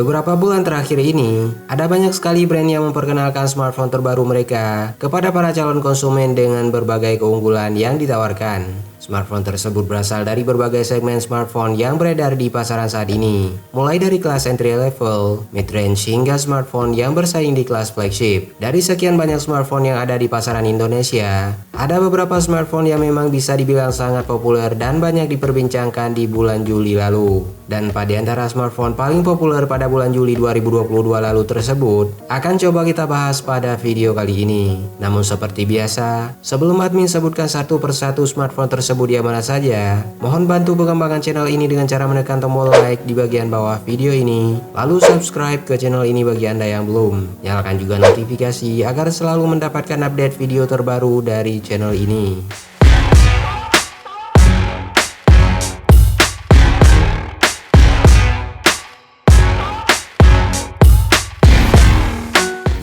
Beberapa bulan terakhir ini, ada banyak sekali brand yang memperkenalkan smartphone terbaru mereka kepada para calon konsumen dengan berbagai keunggulan yang ditawarkan. Smartphone tersebut berasal dari berbagai segmen smartphone yang beredar di pasaran saat ini, mulai dari kelas entry level, mid-range hingga smartphone yang bersaing di kelas flagship. Dari sekian banyak smartphone yang ada di pasaran Indonesia, ada beberapa smartphone yang memang bisa dibilang sangat populer dan banyak diperbincangkan di bulan Juli lalu. Dan pada antara smartphone paling populer pada bulan Juli 2022 lalu tersebut, akan coba kita bahas pada video kali ini. Namun seperti biasa, sebelum admin sebutkan satu persatu smartphone tersebut yang mana saja, mohon bantu pengembangan channel ini dengan cara menekan tombol like di bagian bawah video ini, lalu subscribe ke channel ini bagi Anda yang belum. Nyalakan juga notifikasi agar selalu mendapatkan update video terbaru dari channel ini.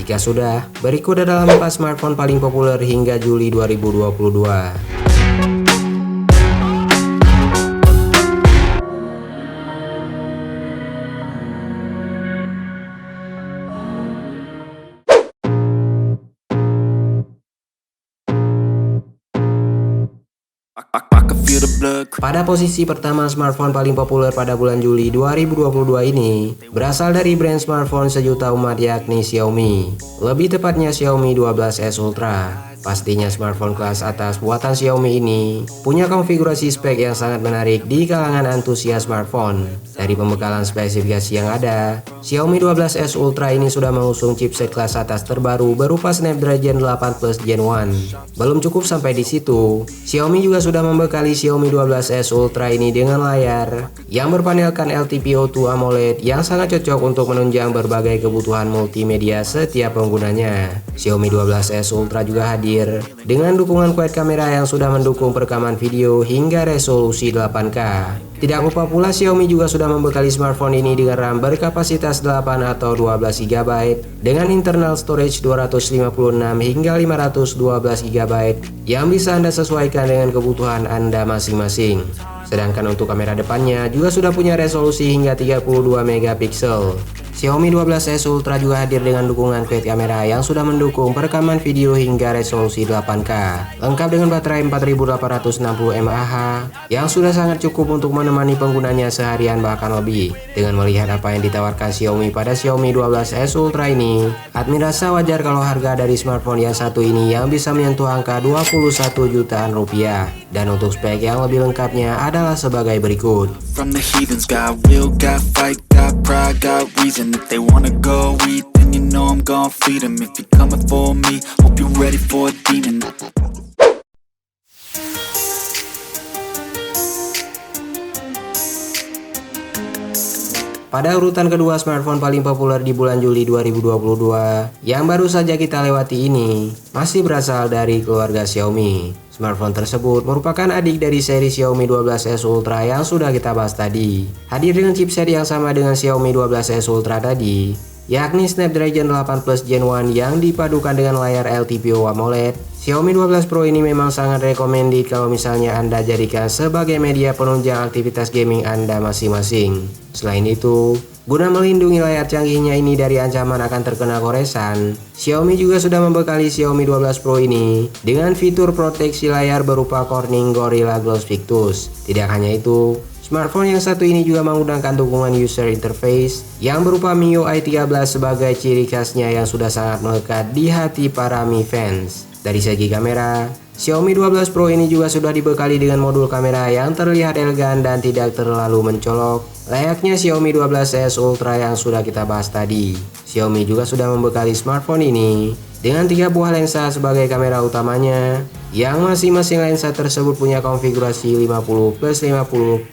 Jika sudah, berikut adalah 4 smartphone paling populer hingga Juli 2022. Pada posisi pertama smartphone paling populer pada bulan Juli 2022 ini berasal dari brand smartphone sejuta umat yakni Xiaomi. Lebih tepatnya Xiaomi 12S Ultra. Pastinya smartphone kelas atas buatan Xiaomi ini punya konfigurasi spek yang sangat menarik di kalangan antusias smartphone. Dari pembekalan spesifikasi yang ada, Xiaomi 12S Ultra ini sudah mengusung chipset kelas atas terbaru berupa Snapdragon 8 Plus Gen 1. Belum cukup sampai di situ, Xiaomi juga sudah membekali Xiaomi 12S Ultra ini dengan layar yang berpanelkan LTPO2 AMOLED yang sangat cocok untuk menunjang berbagai kebutuhan multimedia setiap penggunanya. Xiaomi 12S Ultra juga hadir dengan dukungan quad kamera yang sudah mendukung perekaman video hingga resolusi 8K. Tidak lupa pula Xiaomi juga sudah membekali smartphone ini dengan RAM berkapasitas 8 atau 12 GB dengan internal storage 256 hingga 512 GB yang bisa Anda sesuaikan dengan kebutuhan Anda masing-masing. Sedangkan untuk kamera depannya juga sudah punya resolusi hingga 32 megapiksel. Xiaomi 12S Ultra juga hadir dengan dukungan quad kamera yang sudah mendukung perekaman video hingga resolusi 8K, lengkap dengan baterai 4860 mAh yang sudah sangat cukup untuk menemani penggunanya seharian bahkan lebih. Dengan melihat apa yang ditawarkan Xiaomi pada Xiaomi 12S Ultra ini, admin rasa wajar kalau harga dari smartphone yang satu ini yang bisa menyentuh angka 21 jutaan rupiah. Dan untuk spek yang lebih lengkapnya adalah sebagai berikut. From the heathens, got will, got fight, got pride, got reason. If they wanna go eat, then you know I'm gon' feed them. If you're coming for me, hope you're ready for a demon. Pada urutan kedua smartphone paling populer di bulan Juli 2022 yang baru saja kita lewati ini masih berasal dari keluarga Xiaomi. Smartphone tersebut merupakan adik dari seri Xiaomi 12S Ultra yang sudah kita bahas tadi. Hadir dengan chipset yang sama dengan Xiaomi 12S Ultra tadi, yakni Snapdragon 8 Plus Gen 1 yang dipadukan dengan layar LTPO AMOLED. Xiaomi 12 Pro ini memang sangat recommended kalau misalnya Anda jadikan sebagai media penunjang aktivitas gaming Anda masing-masing. Selain itu, guna melindungi layar canggihnya ini dari ancaman akan terkena goresan, Xiaomi juga sudah membekali Xiaomi 12 Pro ini dengan fitur proteksi layar berupa Corning Gorilla Glass Victus. Tidak hanya itu, smartphone yang satu ini juga menggunakan dukungan user interface yang berupa MIUI 13 sebagai ciri khasnya yang sudah sangat melekat di hati para Mi fans. Dari segi kamera, Xiaomi 12 Pro ini juga sudah dibekali dengan modul kamera yang terlihat elegan dan tidak terlalu mencolok, layaknya Xiaomi 12S Ultra yang sudah kita bahas tadi. Xiaomi juga sudah membekali smartphone ini dengan 3 buah lensa sebagai kamera utamanya, yang masing-masing lensa tersebut punya konfigurasi 50+50+50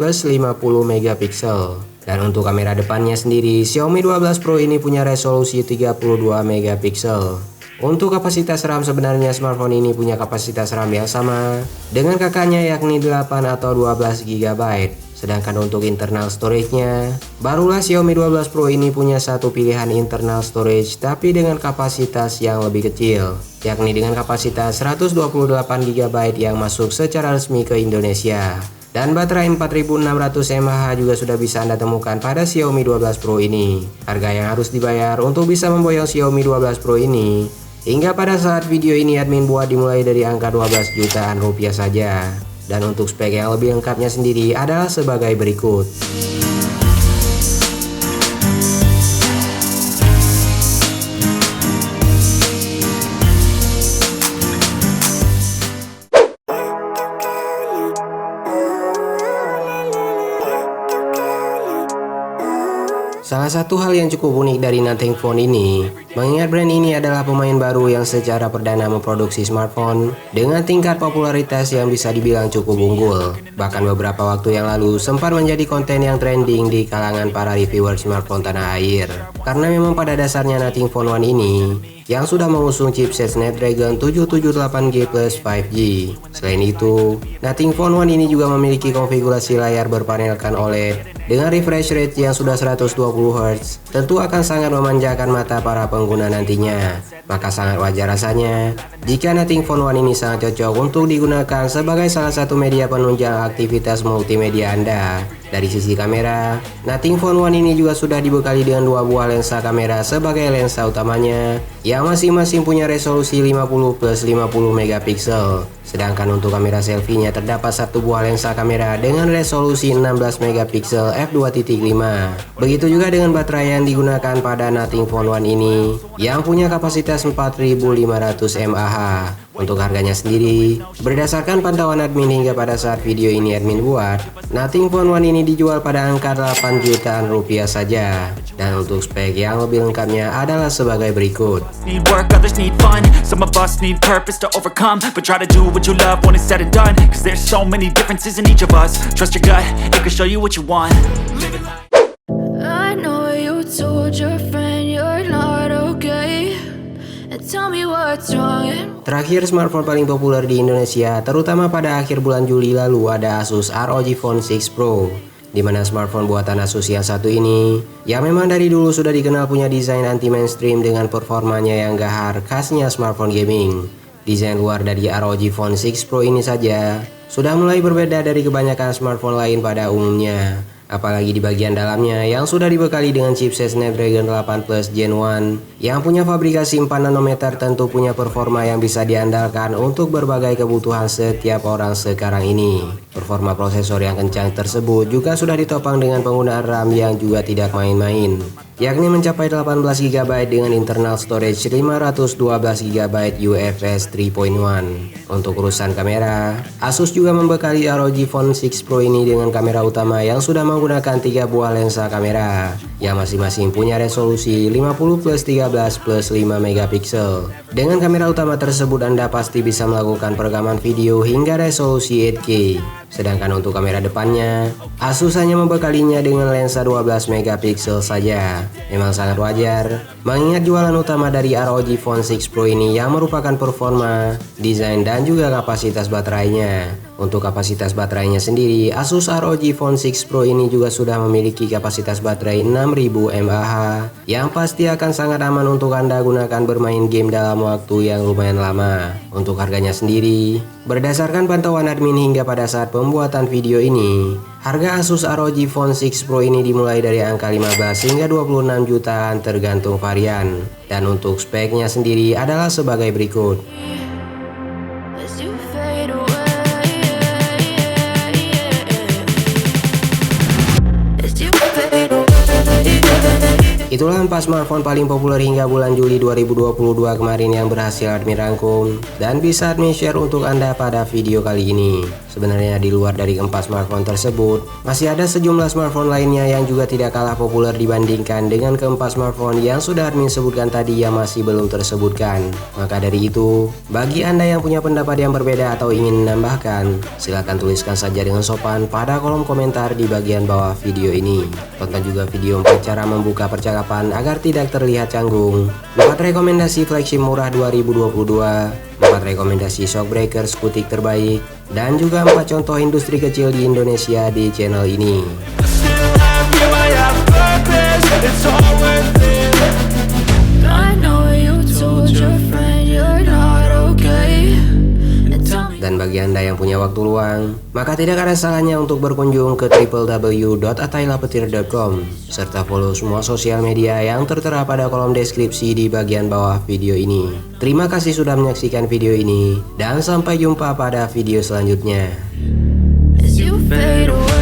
megapiksel. Dan untuk kamera depannya sendiri, Xiaomi 12 Pro ini punya resolusi 32 megapiksel. Untuk kapasitas RAM sebenarnya smartphone ini punya kapasitas RAM yang sama dengan kakaknya yakni 8 atau 12 GB. Sedangkan untuk internal storage-nya, barulah Xiaomi 12 Pro ini punya satu pilihan internal storage tapi dengan kapasitas yang lebih kecil, yakni dengan kapasitas 128 GB yang masuk secara resmi ke Indonesia. Dan baterai 4600 mAh juga sudah bisa Anda temukan pada Xiaomi 12 Pro ini. Harga yang harus dibayar untuk bisa memboyong Xiaomi 12 Pro ini hingga pada saat video ini admin buat dimulai dari angka 12 jutaan rupiah saja. Dan untuk spek yang lebih lengkapnya sendiri adalah sebagai berikut. Salah satu hal yang cukup unik dari Nothing Phone ini, mengingat brand ini adalah pemain baru yang secara perdana memproduksi smartphone dengan tingkat popularitas yang bisa dibilang cukup unggul. Bahkan beberapa waktu yang lalu sempat menjadi konten yang trending di kalangan para reviewer smartphone tanah air. Karena memang pada dasarnya Nothing Phone One ini yang sudah mengusung chipset Snapdragon 778G plus 5G. Selain itu, Nothing Phone One ini juga memiliki konfigurasi layar berpanelkan OLED dengan refresh rate yang sudah 120Hz. Tentu akan sangat memanjakan mata para pengguna nantinya. Maka sangat wajar rasanya jika Nothing Phone One ini sangat cocok untuk digunakan sebagai salah satu media penunjang aktivitas multimedia Anda. Dari sisi kamera, Nothing Phone One ini juga sudah dibekali dengan dua buah lensa kamera sebagai lensa utamanya yang masing-masing punya resolusi 50+50 megapiksel. Sedangkan untuk kamera selfie-nya terdapat satu buah lensa kamera dengan resolusi 16 megapiksel f2.5. Begitu juga dengan baterai yang digunakan pada Nothing Phone One ini yang punya kapasitas 4500 mAh. Untuk harganya sendiri, berdasarkan pantauan admin hingga pada saat video ini admin buat, Nothing Phone One ini dijual pada angka 8 jutaan rupiah saja. Dan untuk spek yang lebih lengkapnya adalah sebagai berikut. Need work, others need fun. Some of us need purpose to overcome, but try to do what you love when it's said and done. Cause there's so many differences in each of us. Trust your gut, it can show you what you want. I know you told your friend you're not okay. Tell me what's wrong. Terakhir, smartphone paling populer di Indonesia, terutama pada akhir bulan Juli lalu, ada Asus ROG Phone 6 Pro. Di mana smartphone buatan Asus yang satu ini, yang memang dari dulu sudah dikenal punya desain anti-mainstream dengan performanya yang gahar khasnya smartphone gaming. Desain luar dari ROG Phone 6 Pro ini saja sudah mulai berbeda dari kebanyakan smartphone lain pada umumnya. Apalagi di bagian dalamnya yang sudah dibekali dengan chipset Snapdragon 8 Plus Gen 1 yang punya fabrikasi 4 nanometer, tentu punya performa yang bisa diandalkan untuk berbagai kebutuhan setiap orang sekarang ini. Performa prosesor yang kencang tersebut juga sudah ditopang dengan penggunaan RAM yang juga tidak main-main, yakni mencapai 18GB dengan internal storage 512GB UFS 3.1. Untuk urusan kamera, Asus juga membekali ROG Phone 6 Pro ini dengan kamera utama yang sudah menggunakan 3 buah lensa kamera yang masing-masing punya resolusi 50+13+5 megapiksel. Dengan kamera utama tersebut Anda pasti bisa melakukan perekaman video hingga resolusi 8K. Sedangkan untuk kamera depannya, Asus hanya membekalinya dengan lensa 12 megapiksel saja. Memang sangat wajar, mengingat jualan utama dari ROG Phone 6 Pro ini yang merupakan performa, desain, dan juga kapasitas baterainya. Untuk kapasitas baterainya sendiri, Asus ROG Phone 6 Pro ini juga sudah memiliki kapasitas baterai 6000 mAh yang pasti akan sangat aman untuk Anda gunakan bermain game dalam waktu yang lumayan lama. Untuk harganya sendiri, berdasarkan pantauan admin hingga pada saat pembuatan video ini, harga Asus ROG Phone 6 Pro ini dimulai dari angka 15 hingga 26 jutaan tergantung varian. Dan untuk speknya sendiri adalah sebagai berikut. As you fade away. As you fade away. Itulah 4 smartphone paling populer hingga bulan Juli 2022 kemarin yang berhasil admin rangkum dan bisa admin share untuk Anda pada video kali ini. Sebenarnya di luar dari 4 smartphone tersebut, masih ada sejumlah smartphone lainnya yang juga tidak kalah populer dibandingkan dengan keempat smartphone yang sudah admin sebutkan tadi yang masih belum tersebutkan. Maka dari itu, bagi Anda yang punya pendapat yang berbeda atau ingin menambahkan, silahkan tuliskan saja dengan sopan pada kolom komentar di bagian bawah video ini. Tonton juga video 4 cara membuka percakapan agar tidak terlihat canggung, 4 rekomendasi flagship murah 2022, 4 rekomendasi shockbreaker skutik terbaik, dan juga 4 contoh industri kecil di Indonesia di channel ini. Dan Dan bagi Anda yang punya waktu luang, maka tidak ada salahnya untuk berkunjung ke www.atailapetir.com serta follow semua sosial media yang tertera pada kolom deskripsi di bagian bawah video ini. Terima kasih sudah menyaksikan video ini dan sampai jumpa pada video selanjutnya. As you fade away.